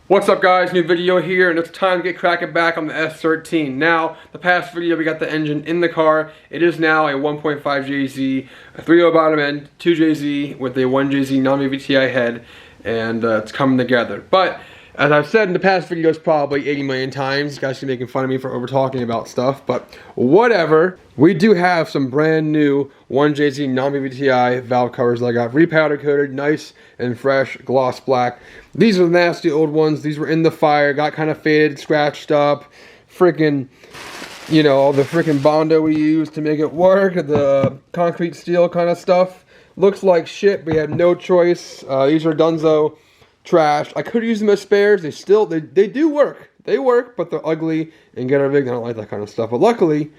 What's up guys, new video here, and it's time to get cracking back on the S13. Now, the past video we got the engine in the car. It is now a 1.5 JZ, a 3.0 bottom end, 2 JZ with a 1 JZ non-VVTi head, and it's coming together. But, as I've said in the past videos probably 80 million times, you guys keep making fun of me for over talking about stuff, but whatever. We do have some brand new 1JZ non-VVTi valve covers that I got repowder coated, nice and fresh, gloss black. These are the nasty old ones. These were in the fire, got kind of faded, scratched up, freaking, you know, all the freaking Bondo we used to make it work, the concrete steel kind of stuff. Looks like shit, we had no choice. These are Dunzo trash. I could use them as spares. They do work. They work, but they're ugly and get our big. I don't like that kind of stuff. But luckily,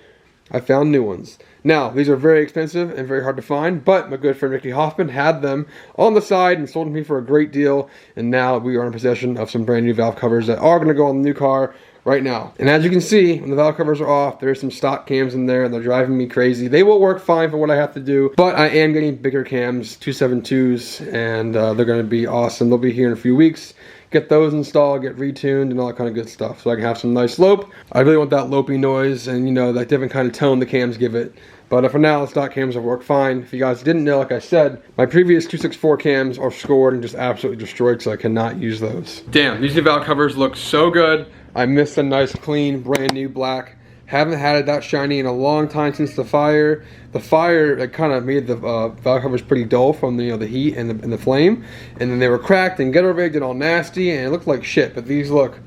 I found new ones. Now, these are very expensive and very hard to find, but my good friend Ricky Hoffman had them on the side and sold them to me for a great deal. And now we are in possession of some brand new valve covers that are going to go on the new car right now. And as you can see, when the valve covers are off, there's some stock cams in there and they're driving me crazy. They will work fine for what I have to do, but I am getting bigger cams, 272s, and they're going to be awesome. They'll be here in a few weeks. Get those installed, get retuned, and all that kind of good stuff, so I can have some nice lope. I really want that lopey noise and, you know, that different kind of tone the cams give it. But for now, the stock cams will work fine. If you guys didn't know, like I said, my previous 264 cams are scored and just absolutely destroyed, so I cannot use those. Damn, these new valve covers look so good. I missed a nice, clean, brand new black. Haven't had it that shiny in a long time since the fire. The fire, it kind of made the valve covers pretty dull from the, the heat and the flame. And then they were cracked and ghetto rigged and all nasty, and it looked like shit. But these look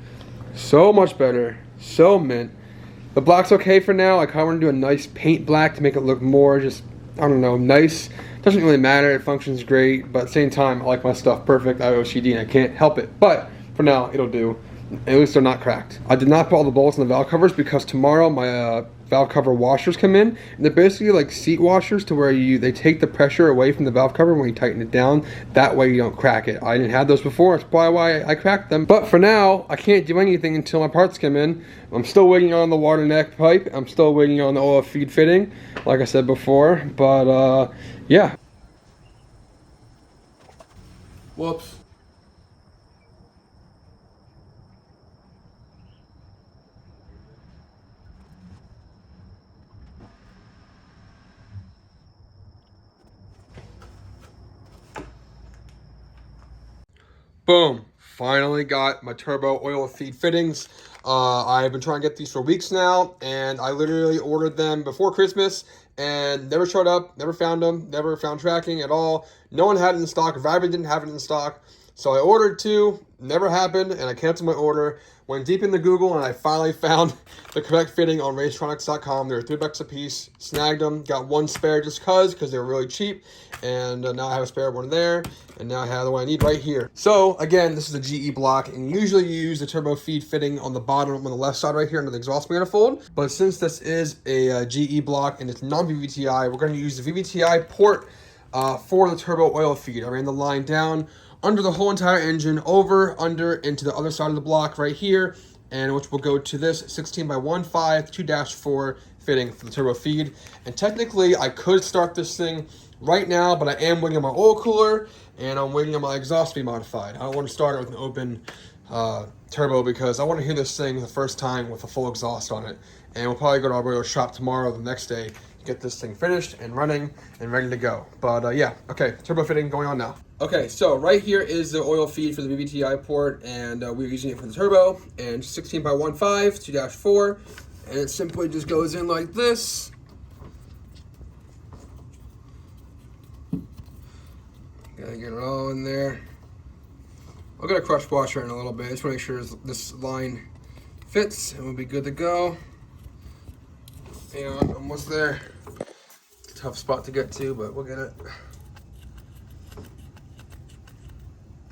so much better, so mint. The black's okay for now. I kind of want to do a nice paint black to make it look more just, I don't know, nice. Doesn't really matter. It functions great, but at the same time, I like my stuff perfect. I have OCD and I can't help it. But for now, it'll do. At least they're not cracked. I did not put all the bolts in the valve covers because tomorrow my valve cover washers come in. And they're basically like seat washers to where they take the pressure away from the valve cover when you tighten it down. That way you don't crack it. I didn't have those before. That's probably why I cracked them. But for now, I can't do anything until my parts come in. I'm still waiting on the water neck pipe. I'm still waiting on the oil feed fitting, like I said before. But yeah. Whoops. Boom, finally got my turbo oil feed fittings. I've been trying to get these for weeks now, and I literally ordered them before Christmas and never showed up, never found them, never found tracking at all. No one had it in stock. Vibrant didn't have it in stock. So I ordered two, never happened, and I canceled my order. Went deep into Google, and I finally found the correct fitting on racetronics.com. They were $3 a piece. Snagged them. Got one spare just because they were really cheap. And now I have a spare one there. And now I have the one I need right here. So, again, this is a GE block. And usually you use the turbo feed fitting on the bottom on the left side right here under the exhaust manifold. But since this is a GE block and it's non-VVTi, we're going to use the VVTi port for the turbo oil feed. I ran the line down under the whole entire engine, over, under, into the other side of the block right here, and which will go to this 16x15 2-4 fitting for the turbo feed. And technically, I could start this thing right now, but I am waiting on my oil cooler, and I'm waiting on my exhaust to be modified. I don't want to start it with an open turbo because I want to hear this thing the first time with a full exhaust on it. And we'll probably go to our radio shop tomorrow or the next day to get this thing finished and running and ready to go. But yeah, okay, turbo fitting going on now. Okay, so right here is the oil feed for the VVTi port, and we're using it for the turbo, and 16x15 2-4, and it simply just goes in like this. Gotta get it all in there. I'll get a crush washer in a little bit. I just want to make sure this line fits, and we'll be good to go. And almost there. It's a tough spot to get to, but we'll get it.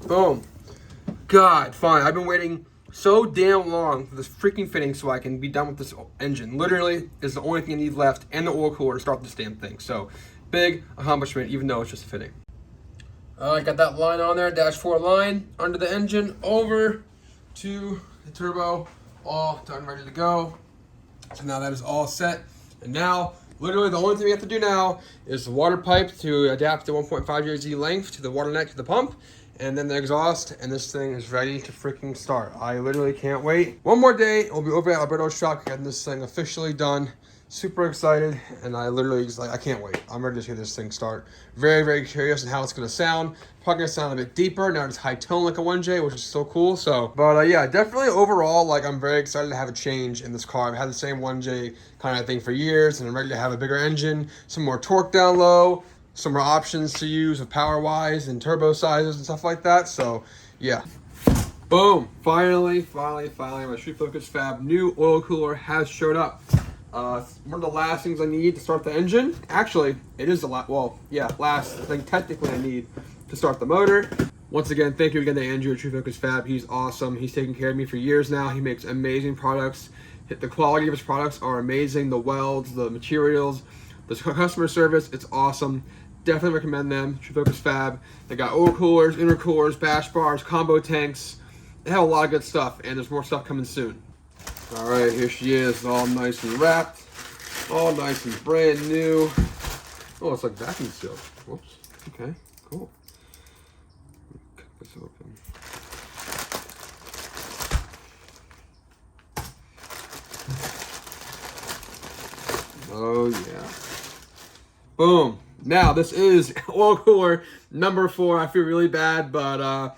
Boom. God, fine. I've been waiting so damn long for this freaking fitting so I can be done with this engine. Literally, is the only thing I need left, and the oil cooler to start this damn thing. So, big accomplishment, even though it's just a fitting. I got that line on there, -4 line, under the engine, over to the turbo, all done, ready to go. So now that is all set. And now, literally the only thing we have to do now is the water pipe to adapt the 1.5 JZ length to the water neck to the pump. and then the exhaust, and this thing is ready to freaking start. I literally can't wait. One more day, we'll be over at Alberto's shop getting this thing officially done. Super excited, and I literally just I can't wait. I'm ready to see this thing start. Very, very curious on how it's gonna sound. Probably gonna sound a bit deeper, not as high tone like a 1J, which is so cool. So, but yeah, definitely overall, like I'm very excited to have a change in this car. I've had the same 1J kind of thing for years, and I'm ready to have a bigger engine, some more torque down low, some more options to use with power-wise and turbo sizes and stuff like that. So, yeah. Boom! Finally, my Street Focus Fab new oil cooler has showed up. One of the last things I need to start the engine. Actually, it is the last thing technically I need to start the motor. Once again, thank you again to Andrew at True Focus Fab. He's awesome. He's taken care of me for years now. He makes amazing products. The quality of his products are amazing. The welds, the materials, the customer service, it's awesome. Definitely recommend them. True Focus Fab. They got oil coolers, intercoolers, bash bars, combo tanks. They have a lot of good stuff, and there's more stuff coming soon. All right, here she is, all nice and wrapped, all nice and brand new. Oh, it's like vacuum sealed. Whoops. Okay, cool. Cut this open. Oh yeah. Boom. Now this is oil cooler number 4. I feel really bad, but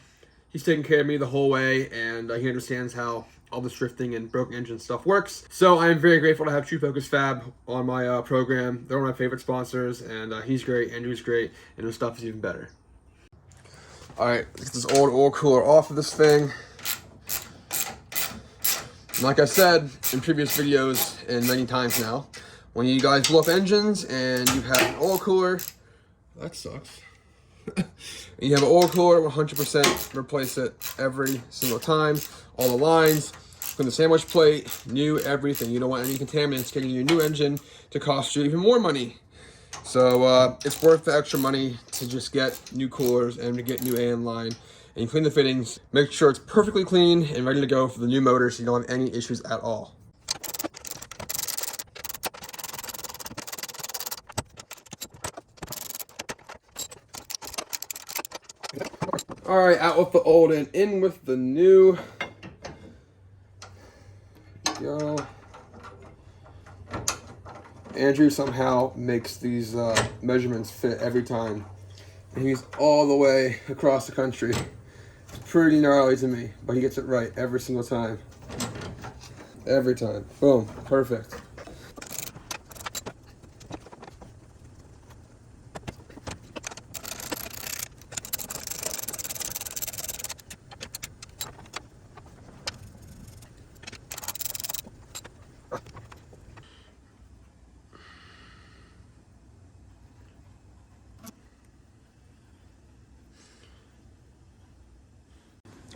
he's taking care of me the whole way, and he understands how all this drifting and broken engine stuff works. So I'm very grateful to have True Focus Fab on my program. They're one of my favorite sponsors, and he's great, Andrew's great, and his stuff is even better. All right, let's get this old oil cooler off of this thing. Like I said in previous videos and many times now, when you guys blow up engines and you have an oil cooler, that sucks. You have an oil cooler, 100% replace it every single time. All the lines, from the sandwich plate, new everything. You don't want any contaminants getting your new engine to cost you even more money. So it's worth the extra money to just get new coolers and to get new AN line. And you clean the fittings, make sure it's perfectly clean and ready to go for the new motor so you don't have any issues at all. All right, out with the old and in with the new. Go. Andrew somehow makes these measurements fit every time. And he's all the way across the country. It's pretty gnarly to me, but he gets it right every single time. Every time. Boom. Perfect.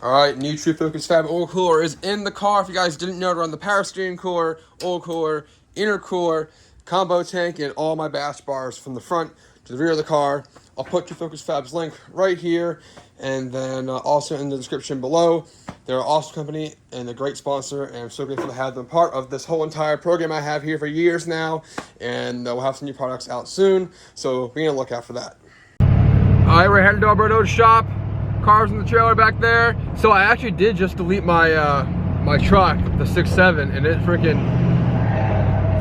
All right, new True Focus Fab oil cooler is in the car. If you guys didn't know, to run the power steering cooler, oil cooler, intercooler, combo tank, and all my bash bars from the front to the rear of the car. I'll put True Focus Fab's link right here, and then also in the description below. They're an awesome company and a great sponsor, and I'm so grateful to have them part of this whole entire program I have here for years now, and we'll have some new products out soon, so be on the lookout for that. All right, we're heading to Alberto's shop. Cars in the trailer back there. So I actually did just delete my my truck, the 6.7, and it freaking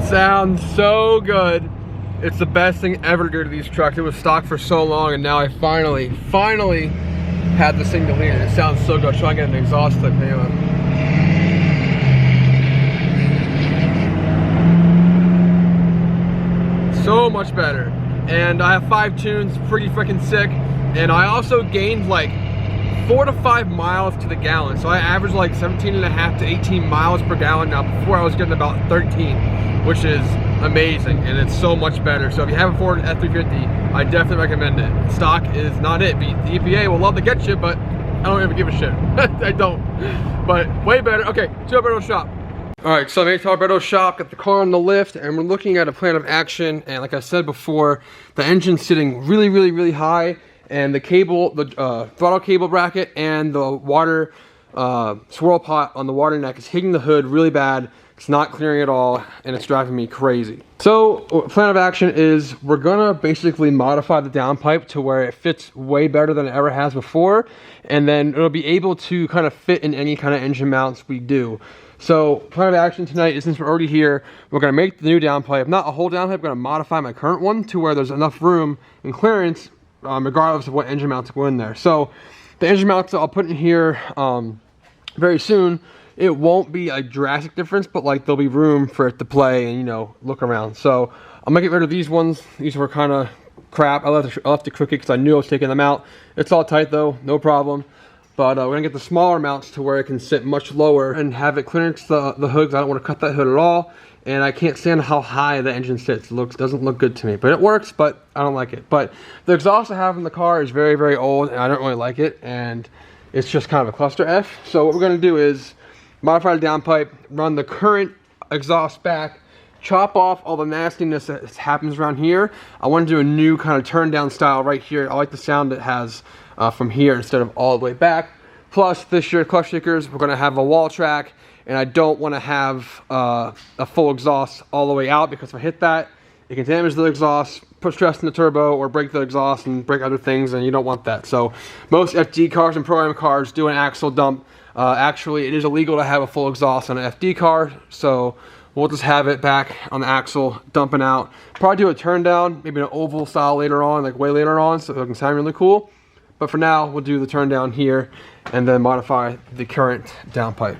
sounds so good. It's the best thing ever to do to these trucks. It was stock for so long, and now I finally had this thing deleted. It sounds so good. Try and get an exhaust clip. Hang on. So much better. And I have 5 tunes, pretty freaking sick. And I also gained like 4 to 5 miles to the gallon. So I average like 17.5 to 18 miles per gallon now. Before I was getting about 13, which is amazing, and it's so much better. So if you haven't Ford F350, I definitely recommend it. Stock is not it. The EPA will love to get you, but I don't ever give a shit. I don't. But way better. Okay, to Alberto's shop. All right, so I made it to Alberto's shop, got the car on the lift, and we're looking at a plan of action. And like I said before, the engine's sitting really high. And the cable, the throttle cable bracket and the water swirl pot on the water neck is hitting the hood really bad. It's not clearing at all, and it's driving me crazy. So plan of action is we're gonna basically modify the downpipe to where it fits way better than it ever has before, and then it'll be able to kind of fit in any kind of engine mounts we do. So plan of action tonight is, since we're already here, we're gonna make the new downpipe, not a whole downpipe, we're gonna modify my current one to where there's enough room and clearance regardless of what engine mounts go in there. So the engine mounts that I'll put in here very soon, it won't be a drastic difference, but like there'll be room for it to play and, you know, look around. So I'm gonna get rid of these ones. These were kind of crap. I left the crooked because I knew I was taking them out. It's all tight though, no problem. But we're gonna get the smaller mounts to where it can sit much lower and have it clearance the hood. I don't want to cut that hood at all, and I can't stand how high the engine sits. It doesn't look good to me, but it works. But I don't like it. But the exhaust I have in the car is very, very old, and I don't really like it, and it's just kind of a cluster F. So what we're gonna do is modify the downpipe, run the current exhaust back, chop off all the nastiness that happens around here. I want to do a new kind of turn down style right here. I like the sound it has from here instead of all the way back. Plus this year clutch stickers, we're going to have a wall track, and I don't want to have a full exhaust all the way out, because if I hit that, it can damage the exhaust, put stress in the turbo, or break the exhaust and break other things, and you don't want that. So most FD cars and Pro-Am cars do an axle dump. Actually, it is illegal to have a full exhaust on an FD car, so we'll just have it back on the axle, dumping out. Probably do a turn down, maybe an oval style later on, like way later on, so it can sound really cool. But for now, we'll do the turn down here and then modify the current downpipe.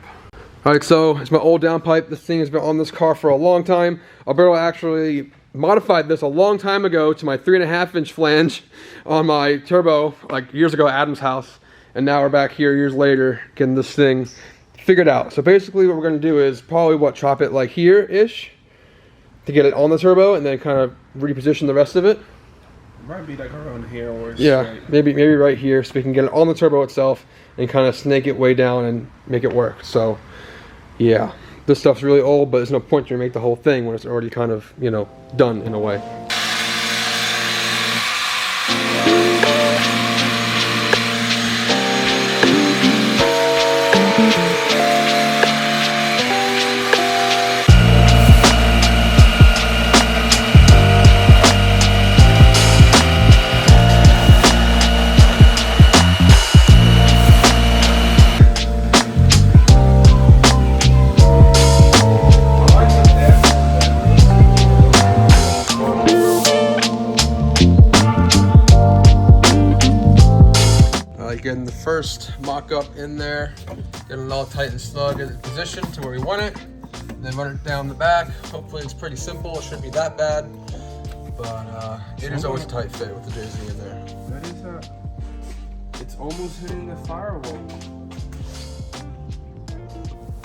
All right, so it's my old downpipe. This thing has been on this car for a long time. Alberto actually modified this a long time ago to my 3.5-inch flange on my turbo, like years ago at Adam's house. And now we're back here years later getting this thing figured out. So basically what we're going to do is probably chop it like here-ish to get it on the turbo, and then kind of reposition the rest of it. Might be like around here or yeah, straight. maybe right here, so we can get it on the turbo itself and kind of snake it way down and make it work. So yeah, this stuff's really old, but there's no point to remake the whole thing when it's already kind of, you know, done in a way. Getting the first mock-up in there, getting it all tight and snug in position to where we want it, and then run it down the back. Hopefully it's pretty simple, it shouldn't be that bad, but it is always a tight fit with the JZ in there. That is it's almost hitting the firewall.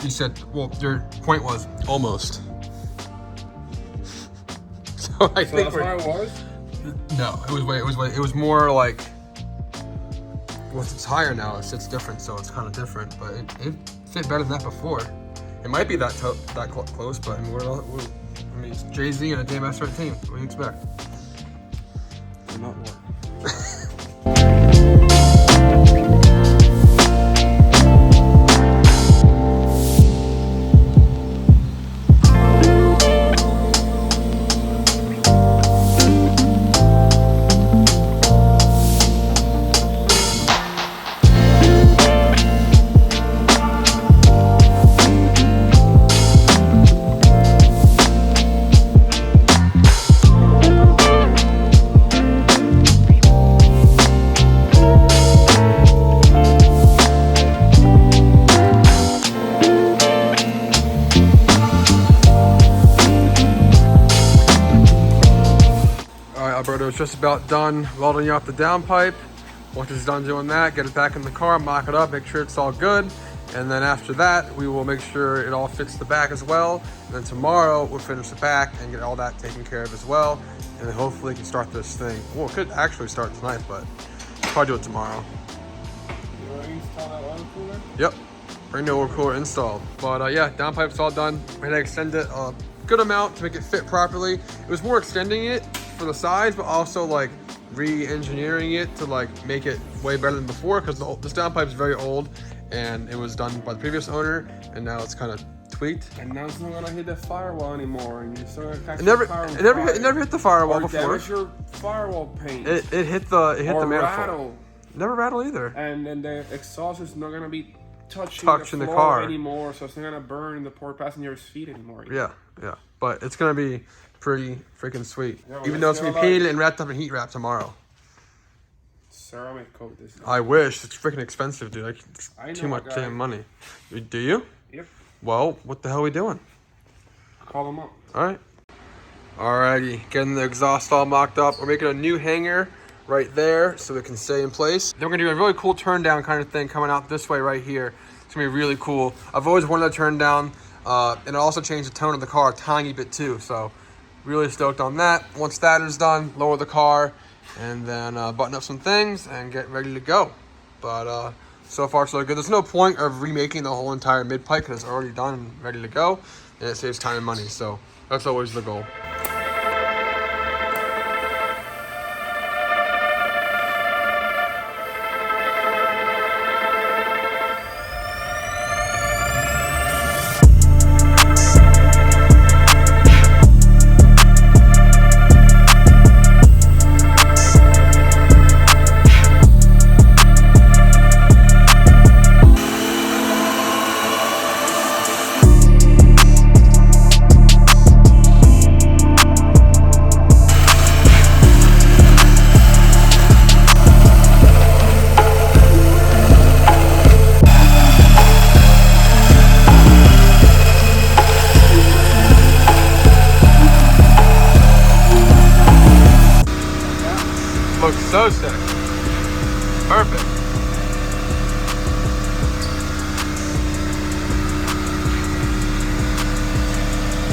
You said, well, your point was almost. So I think that's where it was? No, it was more like, well, it's higher now, it's different, so it's kind of different, but it fit better than that before. It might be that close, but I mean, it's JZ and a damn S13. What do you expect? Not more. It's just about done welding off the downpipe. Once it's done doing that, get it back in the car, mock it up, make sure it's all good, and then after that we will make sure it all fits the back as well, and then tomorrow we'll finish the back and get all that taken care of as well, and then hopefully we can start this thing. Well, it could actually start tonight, but we'll probably do it tomorrow. You already installed that water cooler? Yep, brand new water cooler installed. But yeah, downpipe's all done. We're gonna extend it a good amount to make it fit properly. It was more extending it for the size, but also like re-engineering it to like make it way better than before, because this downpipe is very old and it was done by the previous owner, and now it's kind of tweaked. And now it's not gonna hit the firewall anymore, and you're still gonna catch It never hit the firewall or before. damage your firewall paint. It hit the or manifold. rattle. Never rattle either. And then the exhaust is not gonna be touching the floor car anymore, so it's not gonna burn the poor passenger's feet anymore. Yeah, but it's gonna be pretty freaking sweet. Yeah, even though it's gonna be painted and wrapped up in heat wrap tomorrow. Ceramic coat this. I wish. It's freaking expensive, dude. It's I know too much a guy. damn money. Do you? Yep. Well, what the hell are we doing? Call them up. All right. Alrighty, getting the exhaust all mocked up. We're making a new hanger right there so it can stay in place. Then we're gonna do a really cool turn down kind of thing coming out this way right here. It's gonna be really cool. I've always wanted a turn down, and it also changed the tone of the car a tiny bit too. So really stoked on that. Once that is done, lower the car and then button up some things and get ready to go. But so far so good. There's no point of remaking the whole entire mid-pipe because it's already done and ready to go, and it saves time and money. So that's always the goal. Looks so sick. Perfect.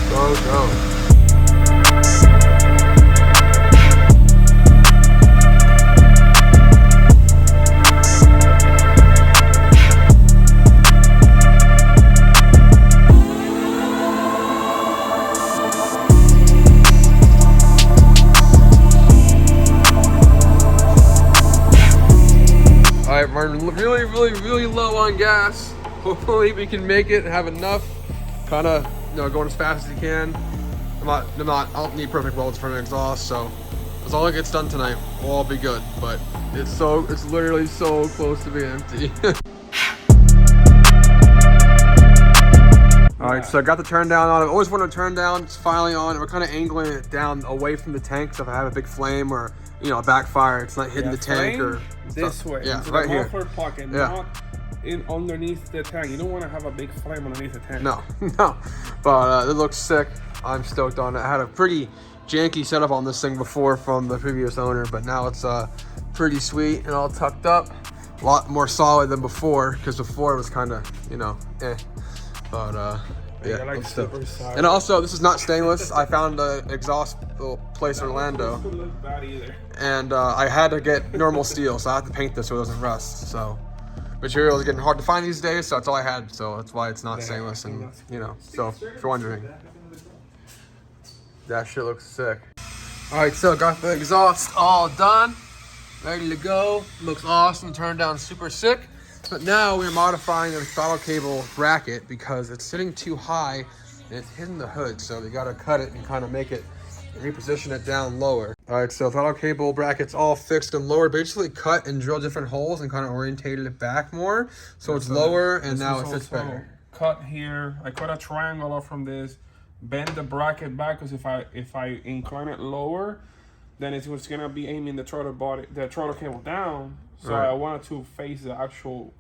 Go. Alright, we're really low on gas. Hopefully we can make it and have enough. Kind of, going as fast as you can. I don't need perfect welds for an exhaust, so as long as it gets done tonight, we'll all be good. But it's literally so close to being empty. Alright, so I got the turn down on. I've always wanted to turn down. It's finally on. We're kind of angling it down away from the tank, so if I have a big flame or a backfire, it's not hitting the tank or this stuff. way. Yeah, into right the here. muffler pocket, not in underneath the tank. You don't want to have a big flame underneath the tank. No. But it looks sick. I'm stoked on it. I had a pretty janky setup on this thing before from the previous owner, but now it's pretty sweet and all tucked up. A lot more solid than before, because before it was kind of, eh. But yeah, like super solid. And also, this is not stainless. I found an exhaust place in Orlando, Doesn't look bad either. and I had to get normal steel, so I have to paint this so it doesn't rust. So material is getting hard to find these days, so that's all I had. So that's why it's not stainless, and so if you're wondering, that shit looks sick. All right, so got the exhaust all done, ready to go. Looks awesome, turned down super sick. But now we're modifying the throttle cable bracket because it's sitting too high and it's hitting the hood. So we gotta cut it and kind of make it, reposition it down lower. All right, so throttle cable bracket's all fixed and lowered. Basically cut and drill different holes and kind of orientated it back more. So it's lower and now it sits better. Cut here. I cut a triangle off from this. Bend the bracket back because if I incline it lower, then it's gonna be aiming the throttle cable down. So I wanted to face the actual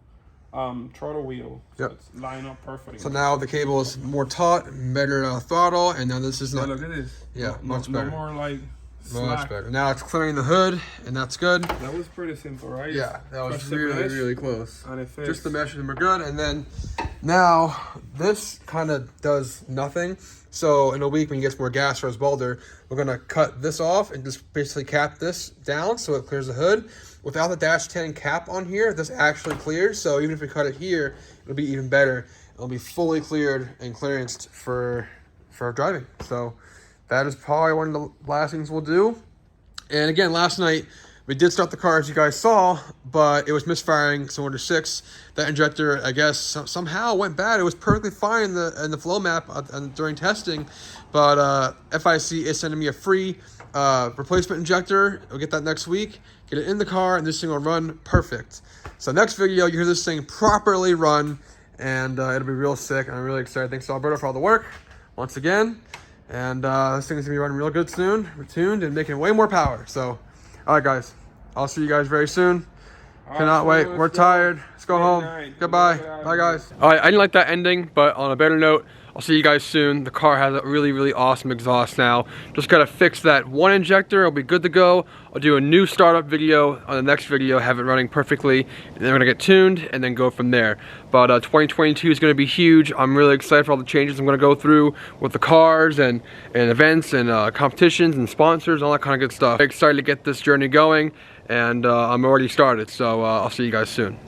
throttle wheel. So it's lined up perfectly. So now the cable is more taut, better throttle, and now this is not. Look at this. Yeah, much better. No more like slack. Much better. Now it's clearing the hood, and that's good. That was pretty simple, right? Yeah, that was really close. And it fits. Just the mesh and we're good. And then now this kind of does nothing. So in a week when he gets more gas for his welder, we're gonna cut this off and just basically cap this down so it clears the hood. Without the dash 10 cap on here, this actually clears. So even if we cut it here, it'll be even better. It'll be fully cleared and clearanced for driving. So that is probably one of the last things we'll do. And again, last night We did start the car as you guys saw, but it was misfiring cylinder 6. That injector, I guess, somehow went bad. It was perfectly fine in the flow map during testing, but FIC is sending me a free replacement injector. We'll get that next week, get it in the car, and this thing will run perfect. So next video, you hear this thing properly run, and it'll be real sick, and I'm really excited. Thanks to Alberto for all the work, once again. And this thing's gonna be running real good soon. We're tuned and making way more power. So, all right, guys, I'll see you guys very soon. Cannot wait. We're tired. Let's go home. Goodbye. Bye, guys. All right, I didn't like that ending, but on a better note, I'll see you guys soon. The car has a really, really awesome exhaust now. Just gotta fix that one injector. It'll be good to go. I'll do a new startup video on the next video, have it running perfectly, and then we're gonna get tuned and then go from there. But 2022 is gonna be huge. I'm really excited for all the changes I'm gonna go through with the cars and events and competitions and sponsors, all that kind of good stuff. I'm excited to get this journey going, and I'm already started. So I'll see you guys soon.